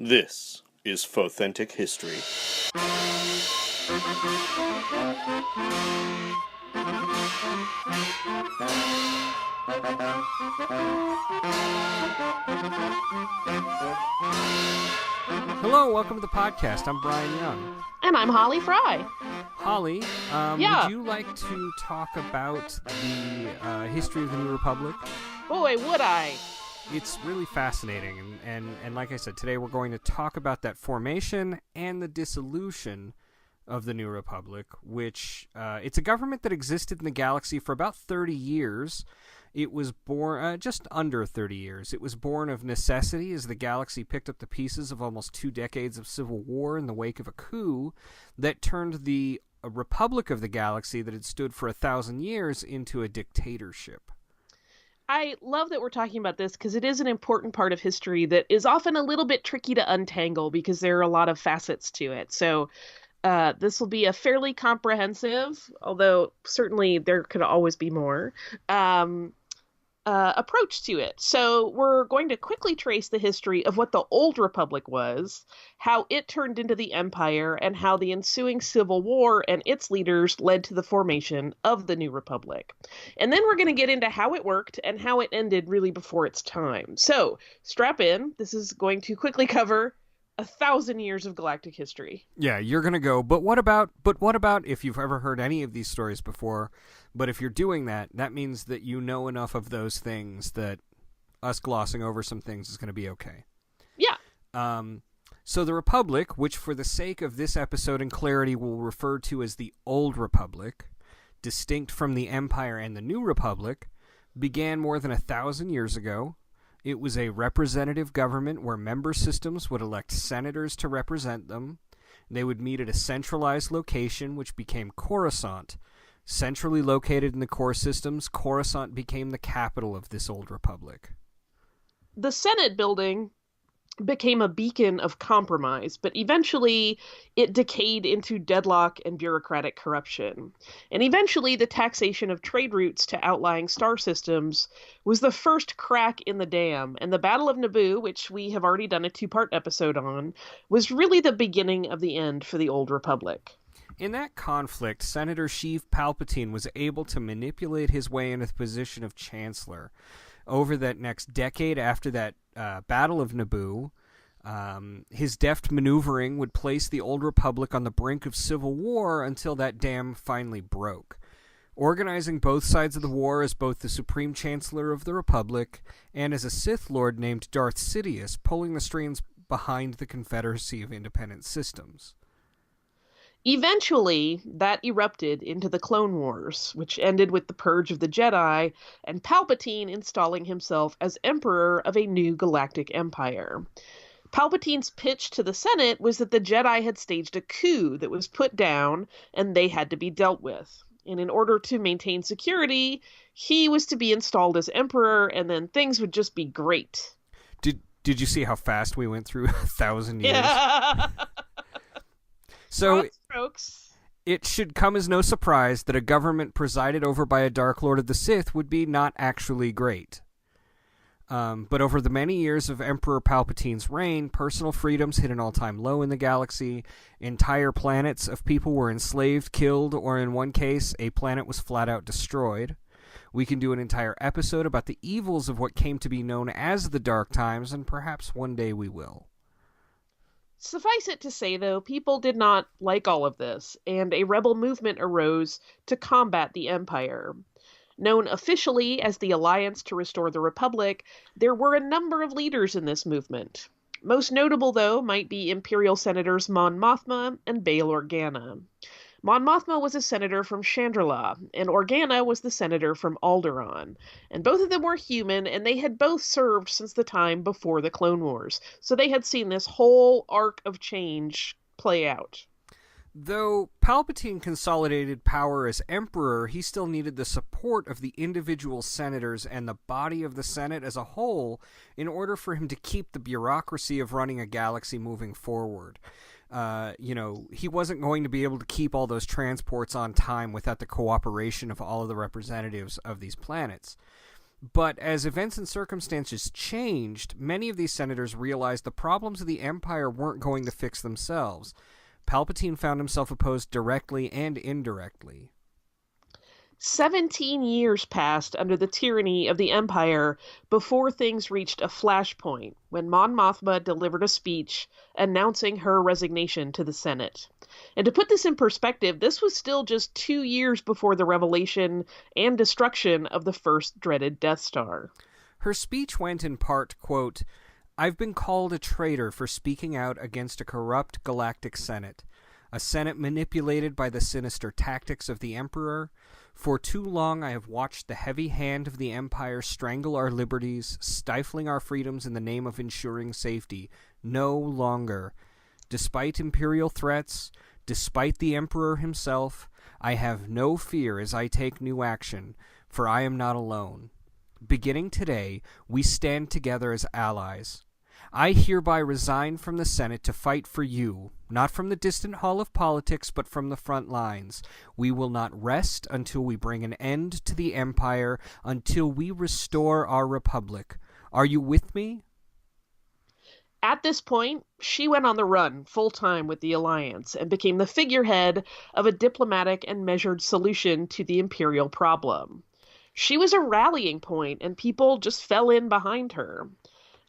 This is Fothentic History. Hello, welcome to the podcast. I'm Brian Young. And I'm Holly Fry. Holly, Yeah. would you like to talk about the history of the New Republic? Boy, would I. It's really fascinating, and like I said, today we're going to talk about that formation and the dissolution of the New Republic, which it's a government that existed in the galaxy for about 30 years. It was born, just under 30 years. It was born of necessity as the galaxy picked up the pieces of almost 2 decades of civil war in the wake of a coup that turned the Republic of the Galaxy that had stood for 1,000 years into a dictatorship. I love that we're talking about this because it is an important part of history that is often a little bit tricky to untangle because there are a lot of facets to it. So this will be a fairly comprehensive, although certainly there could always be more, approach to it. So we're going to quickly trace the history of what the Old Republic was, how it turned into the Empire, and how the ensuing Civil War and its leaders led to the formation of the New Republic. And then we're going to get into how it worked and how it ended really before its time. So strap in. This is going to quickly cover 1,000 years of galactic history. Yeah, you're going to go, but what about if you've ever heard any of these stories before, but if you're doing that, that means that you know enough of those things that us glossing over some things is going to be okay. Yeah. So the Republic, which for the sake of this episode and clarity we'll refer to as the Old Republic, distinct from the Empire and the New Republic, began more than 1,000 years ago. It was a representative government where member systems would elect senators to represent them. They would meet at a centralized location, which became Coruscant. Centrally located in the core systems, Coruscant became the capital of this old republic. The Senate building became a beacon of compromise, but eventually it decayed into deadlock and bureaucratic corruption. And eventually the taxation of trade routes to outlying star systems was the first crack in the dam, and the Battle of Naboo, which we have already done a 2-part episode on, was really the beginning of the end for the Old Republic. In that conflict, Senator Sheev Palpatine was able to manipulate his way into the position of Chancellor. Over that next decade after that Battle of Naboo, his deft maneuvering would place the Old Republic on the brink of civil war until that dam finally broke. Organizing both sides of the war as both the Supreme Chancellor of the Republic and as a Sith Lord named Darth Sidious, pulling the strings behind the Confederacy of Independent Systems. Eventually, that erupted into the Clone Wars, which ended with the purge of the Jedi and Palpatine installing himself as Emperor of a new galactic empire. Palpatine's pitch to the Senate was that the Jedi had staged a coup that was put down and they had to be dealt with. And in order to maintain security, he was to be installed as Emperor and then things would just be great. Did you see how fast we went through 1,000 years? Yeah. So strokes. It should come as no surprise that a government presided over by a Dark Lord of the Sith would be not actually great. But over the many years of Emperor Palpatine's reign, personal freedoms hit an all-time low in the galaxy. Entire planets of people were enslaved, killed, or in one case, a planet was flat-out destroyed. We can do an entire episode about the evils of what came to be known as the Dark Times, and perhaps one day we will. Suffice it to say, though, people did not like all of this, and a rebel movement arose to combat the Empire. Known officially as the Alliance to Restore the Republic, there were a number of leaders in this movement. Most notable, though, might be Imperial Senators Mon Mothma and Bail Organa. Mon Mothma was a senator from Chandrila, and Organa was the senator from Alderaan. And both of them were human, and they had both served since the time before the Clone Wars. So they had seen this whole arc of change play out. Though Palpatine consolidated power as Emperor, he still needed the support of the individual senators and the body of the Senate as a whole in order for him to keep the bureaucracy of running a galaxy moving forward. He wasn't going to be able to keep all those transports on time without the cooperation of all of the representatives of these planets. But as events and circumstances changed, many of these senators realized the problems of the Empire weren't going to fix themselves. Palpatine found himself opposed directly and indirectly. 17 years passed under the tyranny of the Empire before things reached a flashpoint when Mon Mothma delivered a speech announcing her resignation to the Senate. And to put this in perspective, this was still just 2 years before the revelation and destruction of the first dreaded Death Star. Her speech went in part, quote, "I've been called a traitor for speaking out against a corrupt galactic Senate, a Senate manipulated by the sinister tactics of the Emperor. For too long I have watched the heavy hand of the Empire strangle our liberties, stifling our freedoms in the name of ensuring safety. No longer. Despite Imperial threats, despite the Emperor himself, I have no fear as I take new action, for I am not alone. Beginning today, we stand together as allies. I hereby resign from the Senate to fight for you, not from the distant hall of politics, but from the front lines. We will not rest until we bring an end to the Empire, until we restore our republic. Are you with me?" At this point, she went on the run full-time with the Alliance and became the figurehead of a diplomatic and measured solution to the Imperial problem. She was a rallying point, and people just fell in behind her.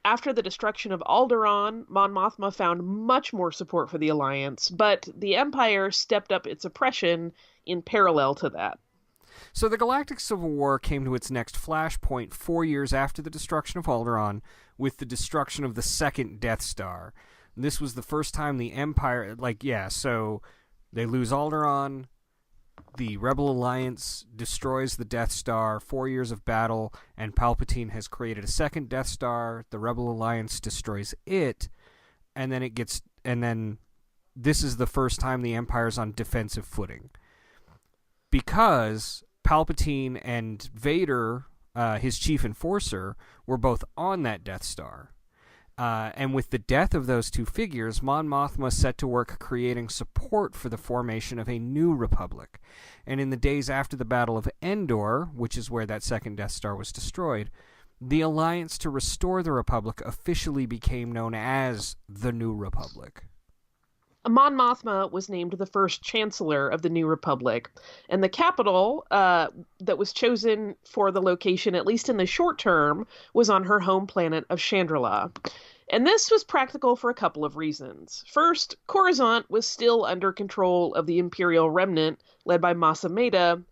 After the destruction of Alderaan, Mon Mothma found much more support for the Alliance, but the Empire stepped up its oppression in parallel to that. So the Galactic Civil War came to its next flashpoint 4 years after the destruction of Alderaan, with the destruction of the second Death Star. This was the first time the Empire, so they lose Alderaan, the Rebel Alliance destroys the Death Star, 4 years of battle, and Palpatine has created a second Death Star. The Rebel Alliance destroys it, and then this is the first time the Empire's on defensive footing. Because Palpatine and Vader, his chief enforcer, were both on that Death Star. And with the death of those two figures, Mon Mothma set to work creating support for the formation of a new republic. And in the days after the Battle of Endor, which is where that second Death Star was destroyed, the alliance to restore the republic officially became known as the New Republic. Mon Mothma was named the first Chancellor of the New Republic, and the capital that was chosen for the location, at least in the short term, was on her home planet of Chandrila. And this was practical for a couple of reasons. First, Coruscant was still under control of the Imperial remnant, led by Mas Amedda,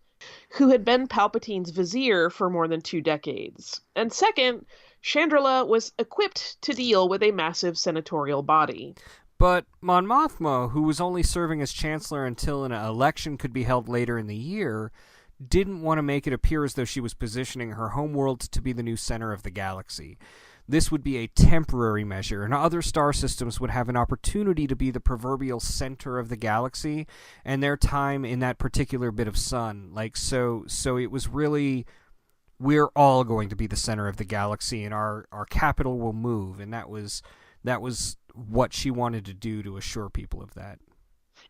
who had been Palpatine's vizier for more than 2 decades. And second, Chandrila was equipped to deal with a massive senatorial body. But Mon Mothma, who was only serving as Chancellor until an election could be held later in the year, didn't want to make it appear as though she was positioning her homeworld to be the new center of the galaxy. This would be a temporary measure, and other star systems would have an opportunity to be the proverbial center of the galaxy, and their time in that particular bit of sun. So it was really, we're all going to be the center of the galaxy, and our capital will move, and that was what she wanted to do to assure people of that.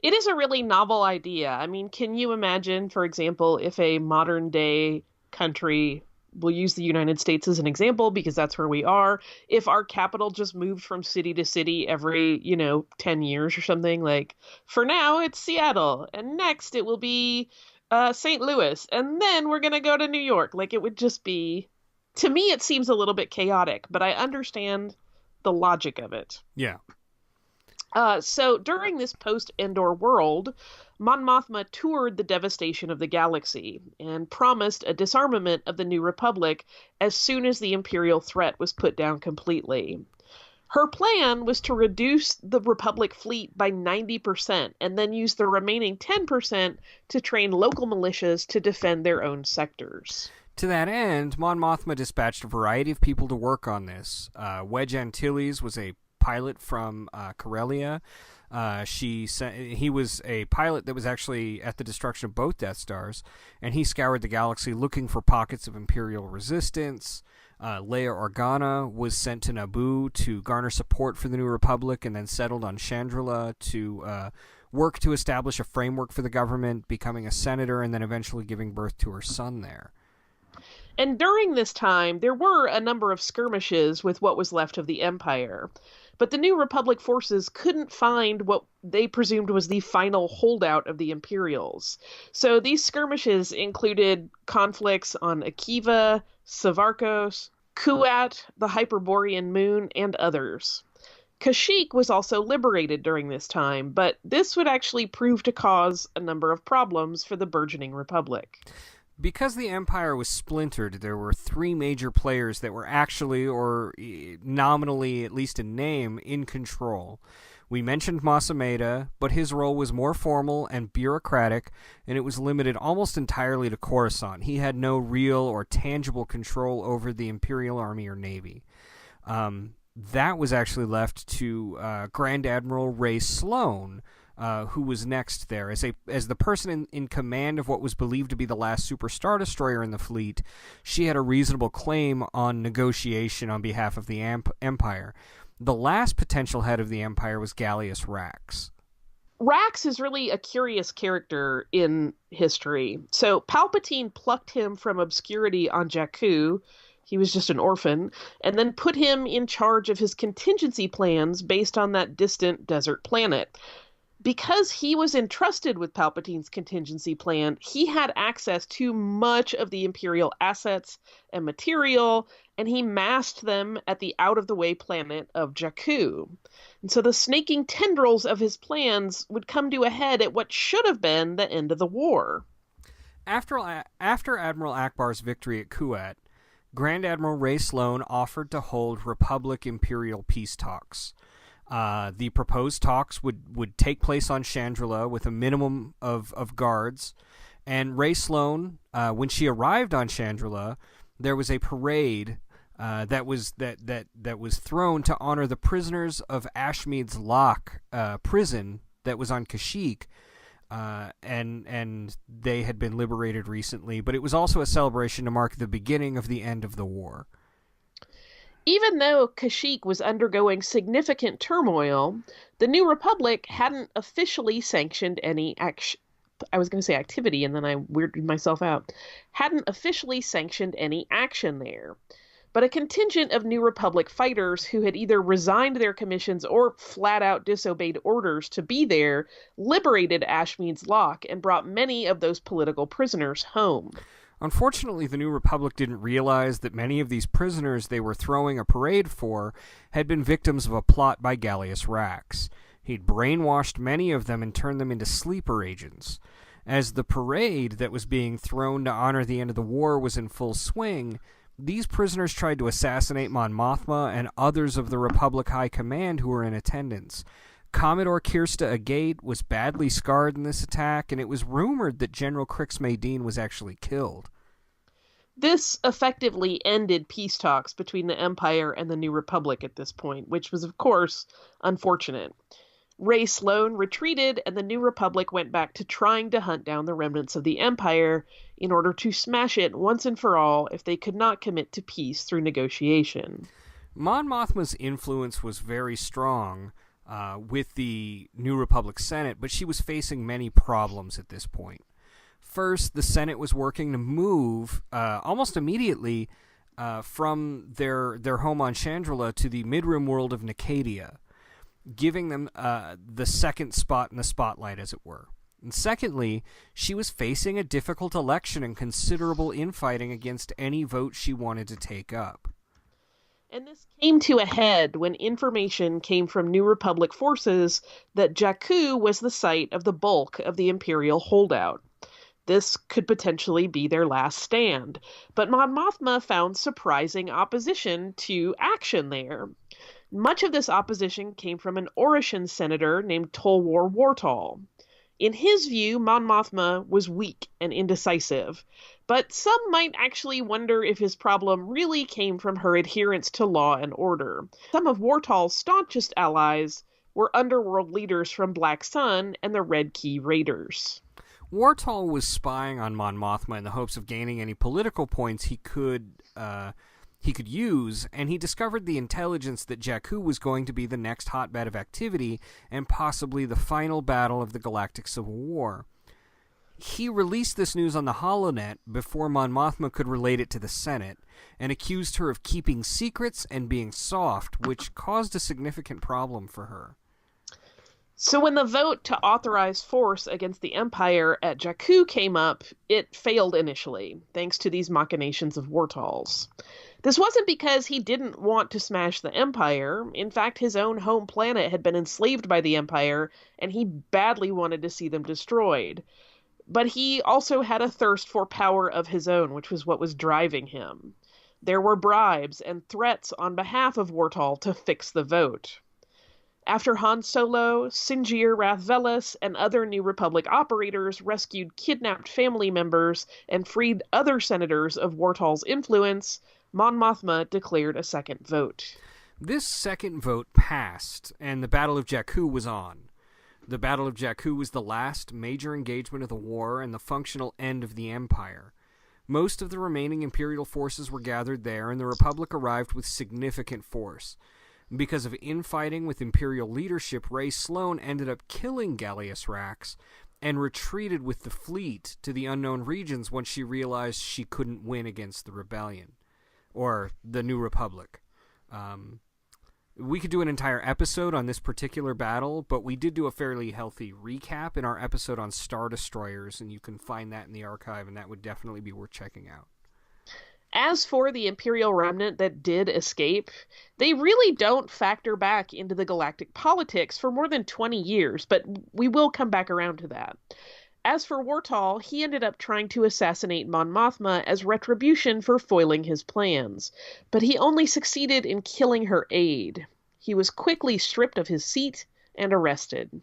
It is a really novel idea. I mean, can you imagine, for example, if a modern day country, we'll use the United States as an example because that's where we are, if our capital just moved from city to city every, 10 years or something? Like, for now, it's Seattle, and next it will be St. Louis, and then we're going to go to New York. Like, it would just be, to me, it seems a little bit chaotic, but I understand the logic of it. Yeah. So during this post-Endor world, Mon Mothma toured the devastation of the galaxy and promised a disarmament of the New Republic as soon as the Imperial threat was put down completely. Her plan was to reduce the Republic fleet by 90% and then use the remaining 10% to train local militias to defend their own sectors. To that end, Mon Mothma dispatched a variety of people to work on this. Wedge Antilles was a pilot from Corellia. He was a pilot that was actually at the destruction of both Death Stars, and he scoured the galaxy looking for pockets of Imperial resistance. Leia Organa was sent to Naboo to garner support for the New Republic and then settled on Chandrila to work to establish a framework for the government, becoming a senator, and then eventually giving birth to her son there. And during this time, there were a number of skirmishes with what was left of the Empire. But the New Republic forces couldn't find what they presumed was the final holdout of the Imperials. So these skirmishes included conflicts on Akiva, Savarkos, Kuat, the Hyperborean Moon, and others. Kashyyyk was also liberated during this time, but this would actually prove to cause a number of problems for the burgeoning Republic. Because the Empire was splintered, there were three major players that were actually, or nominally, at least in name, in control. We mentioned Masameda, but his role was more formal and bureaucratic, and it was limited almost entirely to Coruscant. He had no real or tangible control over the Imperial Army or Navy. That was actually left to Grand Admiral Ray Sloane, who was next there. As the person in command of what was believed to be the last Super Star Destroyer in the fleet, she had a reasonable claim on negotiation on behalf of the Empire. The last potential head of the Empire was Gallius Rax. Rax is really a curious character in history. So Palpatine plucked him from obscurity on Jakku. He was just an orphan, and then put him in charge of his contingency plans based on that distant desert planet. Because he was entrusted with Palpatine's contingency plan, he had access to much of the Imperial assets and material, and he massed them at the out-of-the-way planet of Jakku. And so the snaking tendrils of his plans would come to a head at what should have been the end of the war. After Admiral Akbar's victory at Kuat, Grand Admiral Ray Sloane offered to hold Republic-Imperial peace talks. The proposed talks would take place on Chandrila with a minimum of guards, and Ray Sloane, when she arrived on Chandrila, there was a parade that was thrown to honor the prisoners of Ashmead's Lock prison that was on Kashyyyk. And they had been liberated recently, but it was also a celebration to mark the beginning of the end of the war. Even though Kashyyyk was undergoing significant turmoil, the New Republic hadn't officially sanctioned any activity, and then I weirded myself out. Hadn't officially sanctioned any action there. But a contingent of New Republic fighters who had either resigned their commissions or flat out disobeyed orders to be there liberated Ashmead's Lock and brought many of those political prisoners home. Unfortunately, the New Republic didn't realize that many of these prisoners they were throwing a parade for had been victims of a plot by Gallius Rax. He'd brainwashed many of them and turned them into sleeper agents. As the parade that was being thrown to honor the end of the war was in full swing, these prisoners tried to assassinate Mon Mothma and others of the Republic High Command who were in attendance. Commodore Kirsta Agate was badly scarred in this attack, and it was rumored that General Crix Maydeen was actually killed. This effectively ended peace talks between the Empire and the New Republic at this point, which was, of course, unfortunate. Ray Sloane retreated, and the New Republic went back to trying to hunt down the remnants of the Empire in order to smash it once and for all if they could not commit to peace through negotiation. Mon Mothma's influence was very strong with the New Republic Senate, but she was facing many problems at this point. First, the Senate was working to move almost immediately from their home on Chandrila to the Midrim world of Nicadia, giving them the second spot in the spotlight, as it were. And secondly, she was facing a difficult election and considerable infighting against any vote she wanted to take up. And this came to a head when information came from New Republic forces that Jakku was the site of the bulk of the Imperial holdout. This could potentially be their last stand, but Mon Mothma found surprising opposition to action there. Much of this opposition came from an Orishan senator named Tolwar Wartall. In his view, Mon Mothma was weak and indecisive, but some might actually wonder if his problem really came from her adherence to law and order. Some of Wartall's staunchest allies were underworld leaders from Black Sun and the Red Key Raiders. Wartall was spying on Mon Mothma in the hopes of gaining any political points he could use, and he discovered the intelligence that Jakku was going to be the next hotbed of activity and possibly the final battle of the Galactic Civil War. He released this news on the HoloNet before Mon Mothma could relate it to the Senate, and accused her of keeping secrets and being soft, which caused a significant problem for her. So when the vote to authorize force against the Empire at Jakku came up, it failed initially, thanks to these machinations of Wartal's. This wasn't because he didn't want to smash the Empire. In fact, his own home planet had been enslaved by the Empire, and he badly wanted to see them destroyed. But he also had a thirst for power of his own, which was what was driving him. There were bribes and threats on behalf of Wartal to fix the vote. After Han Solo, Sinjir Rathvelas, and other New Republic operators rescued kidnapped family members and freed other senators of Wartal's influence, Mon Mothma declared a second vote. This second vote passed, and the Battle of Jakku was on. The Battle of Jakku was the last major engagement of the war and the functional end of the Empire. Most of the remaining Imperial forces were gathered there, and the Republic arrived with significant force. Because of infighting with Imperial leadership, Rey Sloane ended up killing Gallius Rax and retreated with the fleet to the unknown regions once she realized she couldn't win against the Rebellion, or the New Republic. We could do an entire episode on this particular battle, but we did do a fairly healthy recap in our episode on Star Destroyers, and you can find that in the archive, and that would definitely be worth checking out. As for the Imperial remnant that did escape, they really don't factor back into the galactic politics for more than 20 years, but we will come back around to that. As for Wartal, he ended up trying to assassinate Mon Mothma as retribution for foiling his plans, but he only succeeded in killing her aide. He was quickly stripped of his seat and arrested.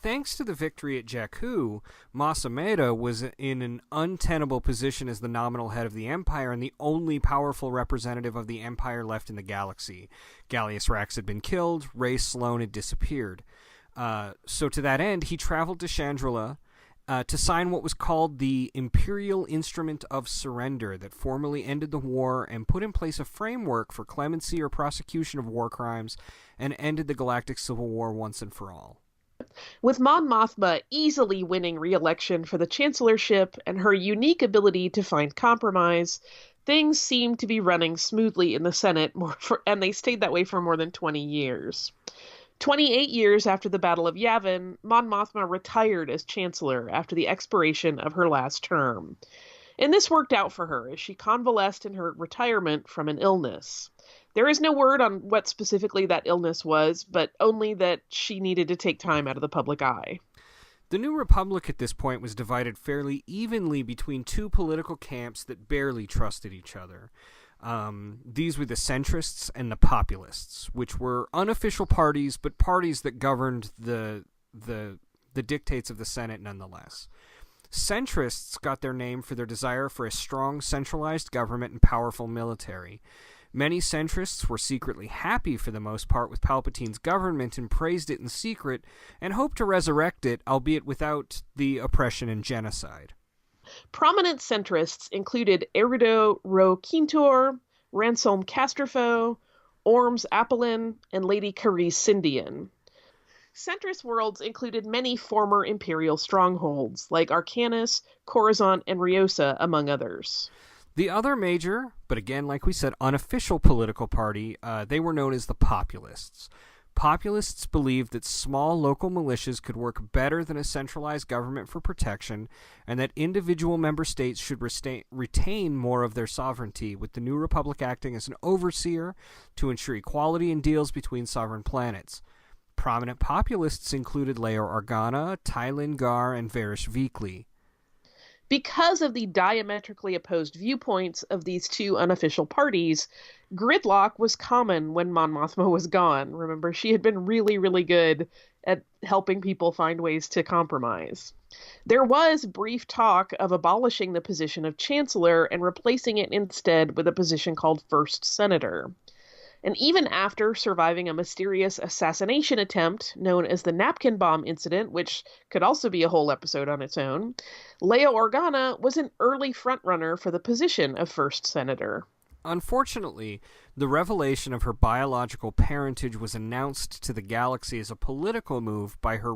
Thanks to the victory at Jakku, Mas Amedda was in an untenable position as the nominal head of the Empire and the only powerful representative of the Empire left in the galaxy. Gallius Rax had been killed, Rey Sloane had disappeared. So to that end, he traveled to Chandrila to sign what was called the Imperial Instrument of Surrender that formally ended the war and put in place a framework for clemency or prosecution of war crimes and ended the Galactic Civil War once and for all. With Mon Mothma easily winning re-election for the chancellorship and her unique ability to find compromise, things seemed to be running smoothly in the Senate, and they stayed that way for more than 20 years. 28 years after the Battle of Yavin, Mon Mothma retired as chancellor after the expiration of her last term. And this worked out for her as she convalesced in her retirement from an illness. There is no word on what specifically that illness was, but only that she needed to take time out of the public eye. The New Republic at this point was divided fairly evenly between two political camps that barely trusted each other. These were the centrists and the populists, which were unofficial parties, but parties that governed the dictates of the Senate nonetheless. Centrists got their name for their desire for a strong, centralized government and powerful military. Many centrists were secretly happy for the most part with Palpatine's government and praised it in secret and hoped to resurrect it, albeit without the oppression and genocide. Prominent centrists included Erido Ro Quintor, Ransom Castrofo, Orms Apolyn, and Lady Carice Sindian. Centrist worlds included many former Imperial strongholds, like Arcanus, Coruscant, and Riosa, among others. The other major, but again, like we said, unofficial political party, they were known as the Populists. Populists believed that small local militias could work better than a centralized government for protection, and that individual member states should retain more of their sovereignty, with the New Republic acting as an overseer to ensure equality in deals between sovereign planets. Prominent populists included Leo Organa, Tylin Gar, and Varish Veekly. Because of the diametrically opposed viewpoints of these two unofficial parties, gridlock was common when Mon Mothma was gone. Remember, she had been really, really good at helping people find ways to compromise. There was brief talk of abolishing the position of chancellor and replacing it instead with a position called first senator. And even after surviving a mysterious assassination attempt known as the Napkin Bomb Incident, which could also be a whole episode on its own, Leo Organa was an early frontrunner for the position of first senator. Unfortunately, the revelation of her biological parentage was announced to the galaxy as a political move by her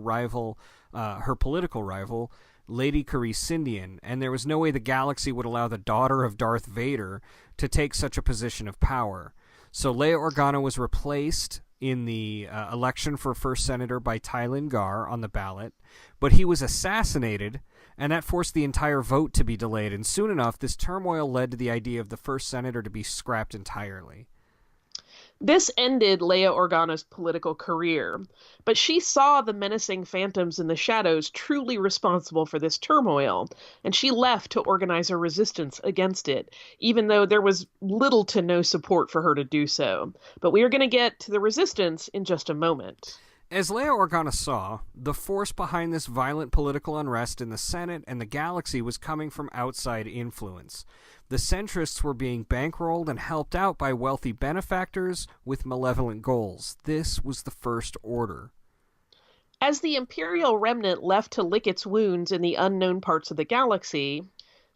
political rival, Lady Caricindian, and there was no way the galaxy would allow the daughter of Darth Vader to take such a position of power. So Leia Organa was replaced in the election for first senator by Tylin Gar on the ballot, but he was assassinated, and that forced the entire vote to be delayed, and soon enough this turmoil led to the idea of the first senator to be scrapped entirely. This ended Leia Organa's political career, but she saw the menacing phantoms in the shadows truly responsible for this turmoil, and she left to organize a resistance against it, even though there was little to no support for her to do so. But we are going to get to the resistance in just a moment. As Leia Organa saw, the force behind this violent political unrest in the Senate and the galaxy was coming from outside influence. The centrists were being bankrolled and helped out by wealthy benefactors with malevolent goals. This was the First Order. As the Imperial remnant left to lick its wounds in the unknown parts of the galaxy,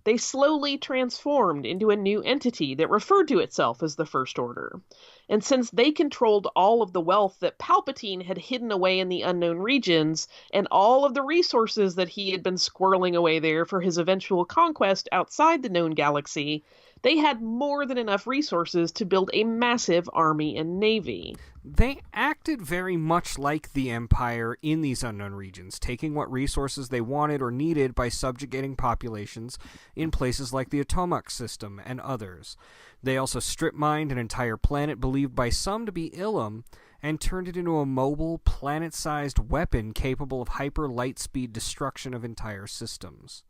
they slowly transformed into a new entity that referred to itself as the First Order. And since they controlled all of the wealth that Palpatine had hidden away in the unknown regions, and all of the resources that he had been squirreling away there for his eventual conquest outside the known galaxy, they had more than enough resources to build a massive army and navy. They acted very much like the Empire in these unknown regions, taking what resources they wanted or needed by subjugating populations in places like the Atomic system and others. They also strip-mined an entire planet believed by some to be Ilum and turned it into a mobile, planet-sized weapon capable of hyper-light-speed destruction of entire systems.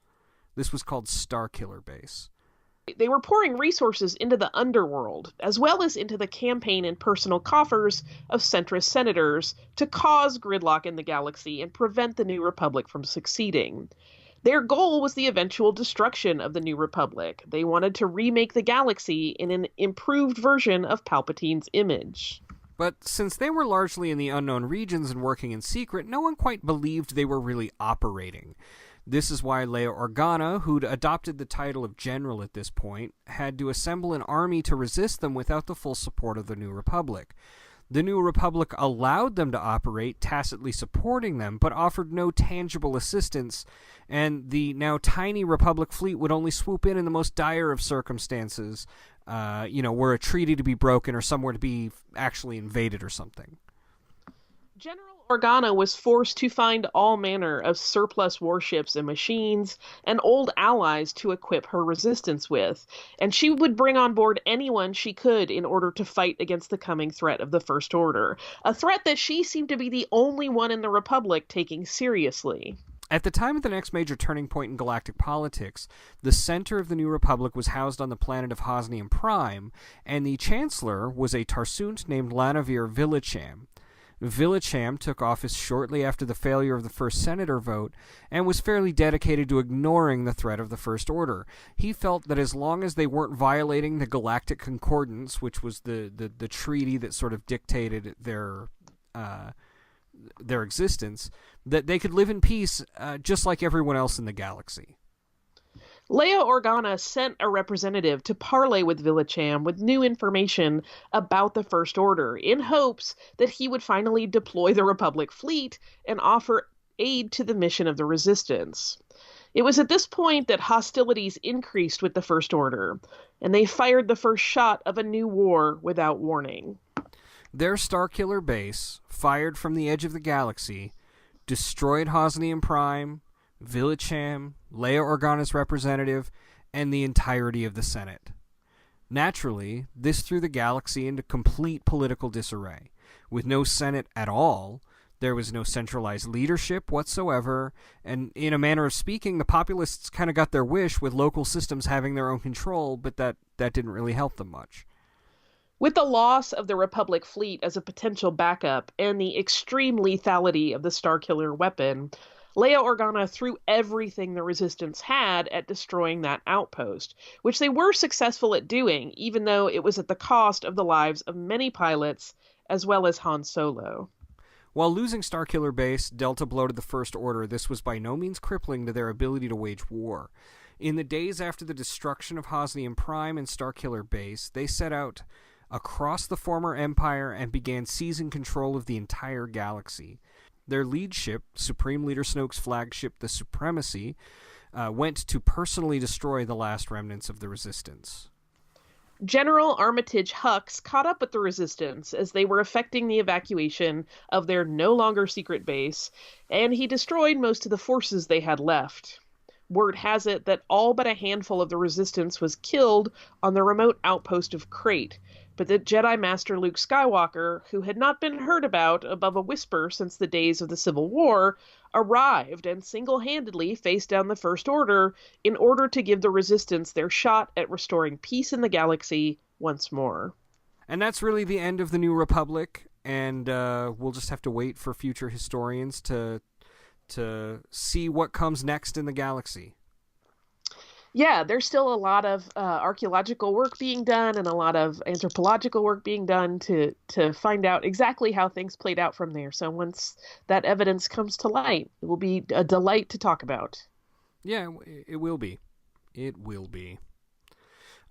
This was called Starkiller Base. They were pouring resources into the underworld, as well as into the campaign and personal coffers of centrist senators to cause gridlock in the galaxy and prevent the New Republic from succeeding. Their goal was the eventual destruction of the New Republic. They wanted to remake the galaxy in an improved version of Palpatine's image. But since they were largely in the unknown regions and working in secret, no one quite believed they were really operating. This is why Leia Organa, who'd adopted the title of general at this point, had to assemble an army to resist them without the full support of the New Republic. The New Republic allowed them to operate, tacitly supporting them, but offered no tangible assistance, and the now tiny Republic fleet would only swoop in the most dire of circumstances, were a treaty to be broken or somewhere to be actually invaded or something. General Organa was forced to find all manner of surplus warships and machines and old allies to equip her resistance with, and she would bring on board anyone she could in order to fight against the coming threat of the First Order, a threat that she seemed to be the only one in the Republic taking seriously. At the time of the next major turning point in galactic politics, the center of the New Republic was housed on the planet of Hosnium Prime, and the Chancellor was a Tarsunt named Lanavir Villacham. Villacham took office shortly after the failure of the first senator vote and was fairly dedicated to ignoring the threat of the First Order. He felt that as long as they weren't violating the Galactic Concordance, which was the treaty that sort of dictated their existence, that they could live in peace just like everyone else in the galaxy. Leia Organa sent a representative to parley with Villacham with new information about the First Order in hopes that he would finally deploy the Republic fleet and offer aid to the mission of the Resistance. It was at this point that hostilities increased with the First Order, and they fired the first shot of a new war without warning. Their Starkiller base, fired from the edge of the galaxy, destroyed Hosnium Prime, Villacham, Leia Organa's representative, and the entirety of the Senate. Naturally, this threw the galaxy into complete political disarray. With no Senate at all, there was no centralized leadership whatsoever, and in a manner of speaking, the populists kind of got their wish with local systems having their own control, but that didn't really help them much. With the loss of the Republic fleet as a potential backup and the extreme lethality of the Starkiller weapon, Leia Organa threw everything the Resistance had at destroying that outpost, which they were successful at doing, even though it was at the cost of the lives of many pilots, as well as Han Solo. While losing Starkiller Base dealt a blow to the First Order, this was by no means crippling to their ability to wage war. In the days after the destruction of Hosnium Prime and Starkiller Base, they set out across the former Empire and began seizing control of the entire galaxy. Their lead ship, Supreme Leader Snoke's flagship, the Supremacy, went to personally destroy the last remnants of the Resistance. General Armitage Hux caught up with the Resistance as they were effecting the evacuation of their no longer secret base, and he destroyed most of the forces they had left. Word has it that all but a handful of the Resistance was killed on the remote outpost of Crate, but that Jedi Master Luke Skywalker, who had not been heard about above a whisper since the days of the Civil War, arrived and single-handedly faced down the First Order in order to give the Resistance their shot at restoring peace in the galaxy once more. And that's really the end of the New Republic, and we'll just have to wait for future historians to see what comes next in the galaxy. Yeah, there's still a lot of archaeological work being done and a lot of anthropological work being done to find out exactly how things played out from there. So once that evidence comes to light, it will be a delight to talk about. Yeah, it will be. It will be.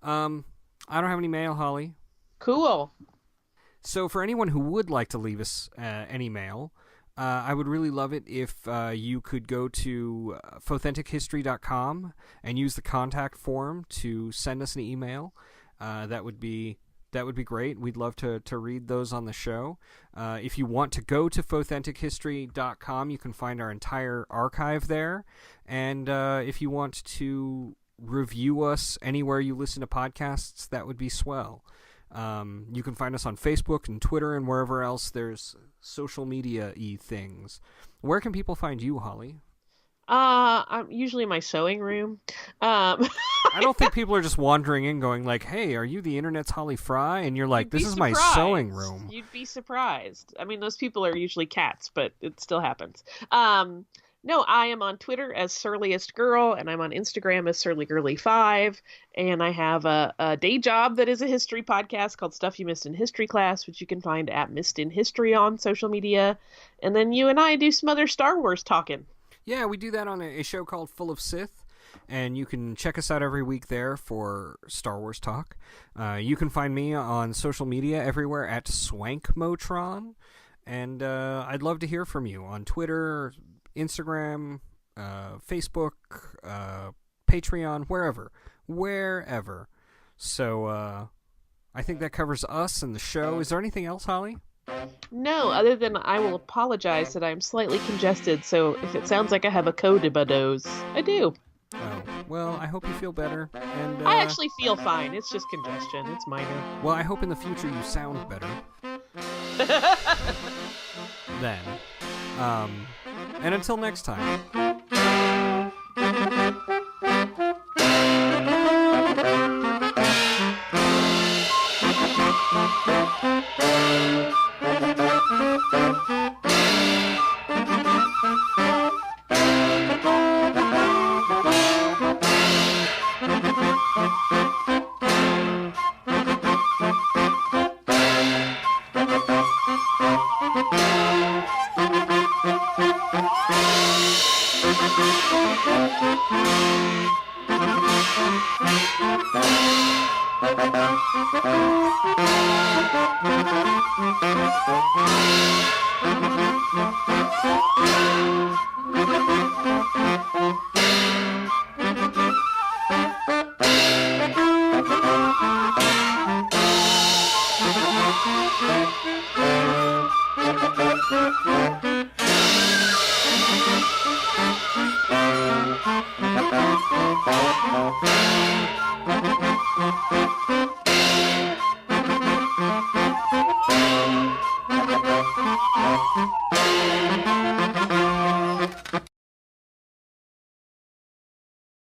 I don't have any mail, Holly. Cool. So for anyone who would like to leave us any mail, I would really love it if you could go to fauthentichistory.com and use the contact form to send us an email. That would be great. We'd love to read those on the show. If you want to go to fauthentichistory.com, you can find our entire archive there. And if you want to review us anywhere you listen to podcasts, that would be swell. You can find us on Facebook and Twitter and wherever else there's social media-y things. Where can people find you, Holly? I'm usually in my sewing room. I don't think people are just wandering in going like, hey, are you the internet's Holly Fry? And you're like, this is my sewing room. You'd be surprised. I mean, those people are usually cats, but it still happens. No, I am on Twitter as Surliest Girl, and I'm on Instagram as SurlyGirly5, and I have a day job that is a history podcast called Stuff You Missed in History Class, which you can find at Missed in History on social media. And then you and I do some other Star Wars talking. Yeah, we do that on a show called Full of Sith, and you can check us out every week there for Star Wars talk. You can find me on social media everywhere at SwankMotron, and I'd love to hear from you on Twitter, Instagram, Facebook, Patreon, wherever. So I think that covers us and the show. Is there anything else, Holly? No, other than I will apologize that I'm slightly congested, so if it sounds like I have a codibadose, I do. Oh, well, I hope you feel better. And I actually feel fine. It's just congestion. It's minor. Well, I hope in the future you sound better. Then. And until next time.